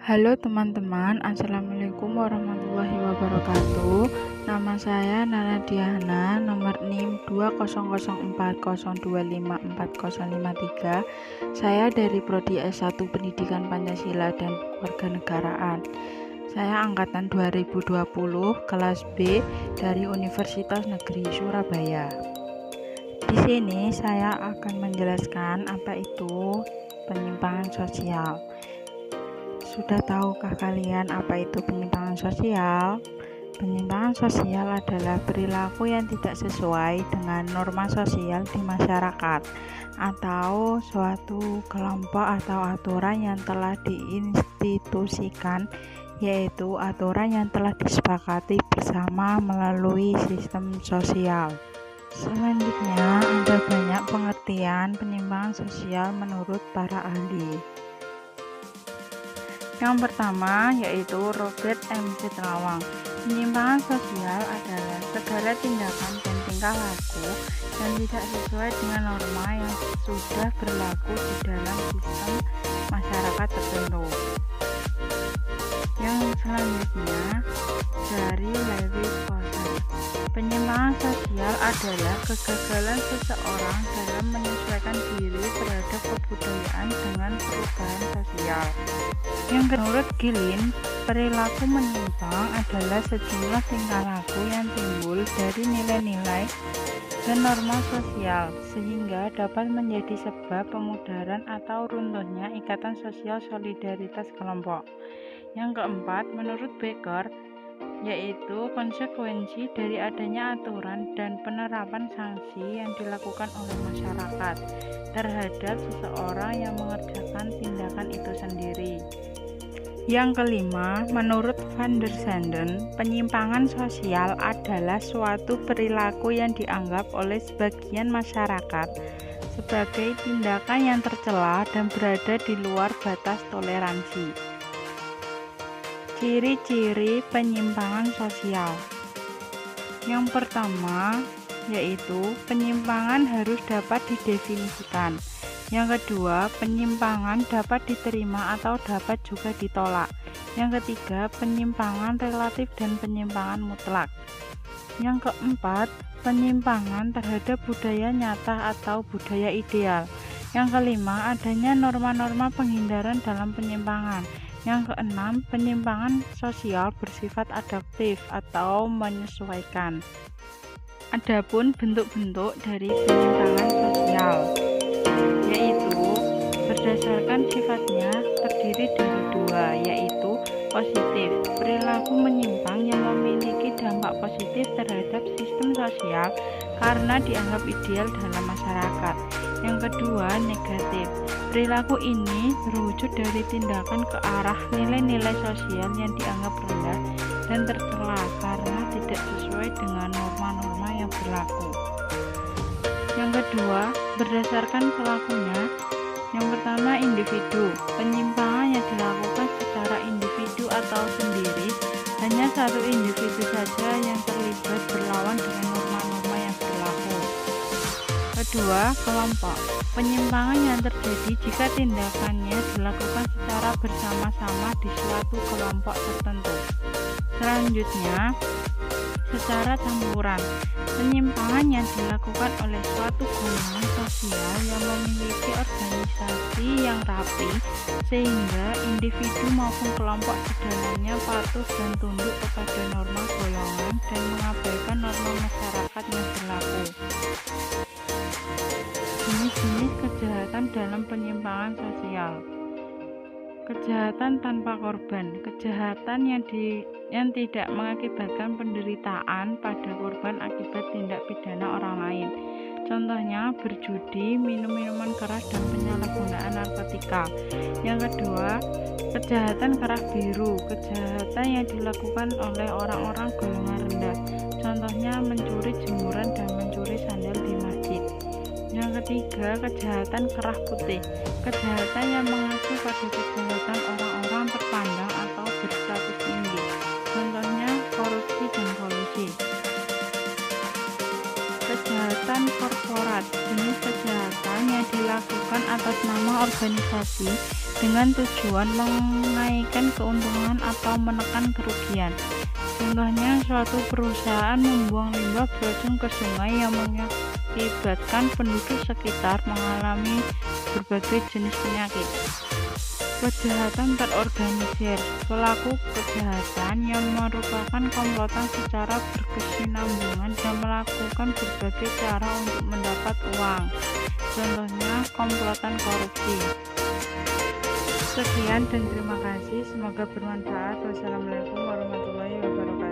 Halo teman-teman, Assalamualaikum warahmatullahi wabarakatuh. Nama saya Nana Diana, nomor NIM 20040254053. Saya dari Prodi S1 Pendidikan Pancasila dan Kewarganegaraan. Saya angkatan 2020, kelas B dari Universitas Negeri Surabaya. Di sini saya akan menjelaskan apa itu penyimpangan sosial. Sudah tahukah kalian apa itu penyimpangan sosial? Penyimpangan sosial adalah perilaku yang tidak sesuai dengan norma sosial di masyarakat atau suatu kelompok atau aturan yang telah diinstitusikan, yaitu aturan yang telah disepakati bersama melalui sistem sosial. Selanjutnya, ada banyak pengertian penyimpangan sosial menurut para ahli. Yang pertama yaitu Robert M. Sitrawang. Penyimpangan sosial adalah segala tindakan dan tingkah laku yang tidak sesuai dengan norma yang sudah berlaku di dalam sistem masyarakat tertentu. Yang selanjutnya dari Lewis Potter. Penyimpangan sosial adalah kegagalan seseorang dalam menyesuaikan diri terhadap kebudayaan dengan perubahan sosial. Yang menurut Gilin, perilaku menyimpang adalah sejumlah tingkah laku yang timbul dari nilai-nilai dan norma sosial sehingga dapat menjadi sebab pemudaran atau runtuhnya ikatan sosial solidaritas kelompok. Yang keempat, menurut Becker, yaitu konsekuensi dari adanya aturan dan penerapan sanksi yang dilakukan oleh masyarakat terhadap seseorang yang mengerjakan tindakan itu sendiri. Yang kelima, menurut Van der Sanden, penyimpangan sosial adalah suatu perilaku yang dianggap oleh sebagian masyarakat sebagai tindakan yang tercela dan berada di luar batas toleransi. Ciri-ciri penyimpangan sosial. Yang pertama, yaitu penyimpangan harus dapat didefinisikan. Yang kedua, penyimpangan dapat diterima atau dapat juga ditolak. Yang ketiga, penyimpangan relatif dan penyimpangan mutlak. Yang keempat, penyimpangan terhadap budaya nyata atau budaya ideal. Yang kelima, adanya norma-norma penghindaran dalam penyimpangan. Yang keenam, penyimpangan sosial bersifat adaptif atau menyesuaikan. Adapun bentuk-bentuk dari penyimpangan sosial, yaitu berdasarkan sifatnya terdiri dari dua, yaitu positif, perilaku menyimpang yang memiliki dampak positif terhadap sistem sosial karena dianggap ideal dalam masyarakat. Yang kedua, negatif, perilaku ini berwujud dari tindakan ke arah nilai-nilai sosial yang dianggap rendah dan tercela karena tidak sesuai dengan norma-norma yang berlaku. Yang kedua, berdasarkan pelakunya. Yang pertama, individu. Penyimpangan yang dilakukan secara individu atau sendiri, hanya satu individu saja yang terlibat berlawan dengan norma-norma yang berlaku. Kedua, kelompok. Penyimpangan yang terjadi jika tindakannya dilakukan secara bersama-sama di suatu kelompok tertentu. Selanjutnya, secara campuran. Penyimpangan yang dilakukan oleh suatu golongan sosial yang memiliki organisasi yang rapi sehingga individu maupun kelompok di dalamnya patuh dan tunduk kepada norma golongan dan mengabaikan norma masyarakat yang berlaku. Jenis-jenis kejahatan dalam penyimpangan sosial. Kejahatan tanpa korban, kejahatan yang tidak mengakibatkan penderitaan pada korban akibat tindak pidana orang lain. Contohnya berjudi, minum minuman keras, dan penyalahgunaan narkotika. Yang kedua, kejahatan kerah biru, kejahatan yang dilakukan oleh orang-orang golongan rendah. Contohnya mencuri jemuran dan mencuri sandal di masjid. Yang ketiga, kejahatan kerah putih, kejahatan yang mengacu pada kejahatan orang-orang terpandang atau berstatus tinggi. Contohnya korupsi dan kolusi. Kejahatan korporat, jenis kejahatan yang dilakukan atas nama organisasi dengan tujuan menaikkan keuntungan atau menekan kerugian. Contohnya, suatu perusahaan membuang limbah beracun ke sungai yang mengakibatkan penduduk sekitar mengalami berbagai jenis penyakit. Kejahatan terorganisir. Pelaku kejahatan yang merupakan komplotan secara berkesinambungan dan melakukan berbagai cara untuk mendapat uang. Contohnya, komplotan korupsi. Sekian dan terima kasih. Semoga bermanfaat. Wassalamualaikum warahmatullahi wabarakatuh.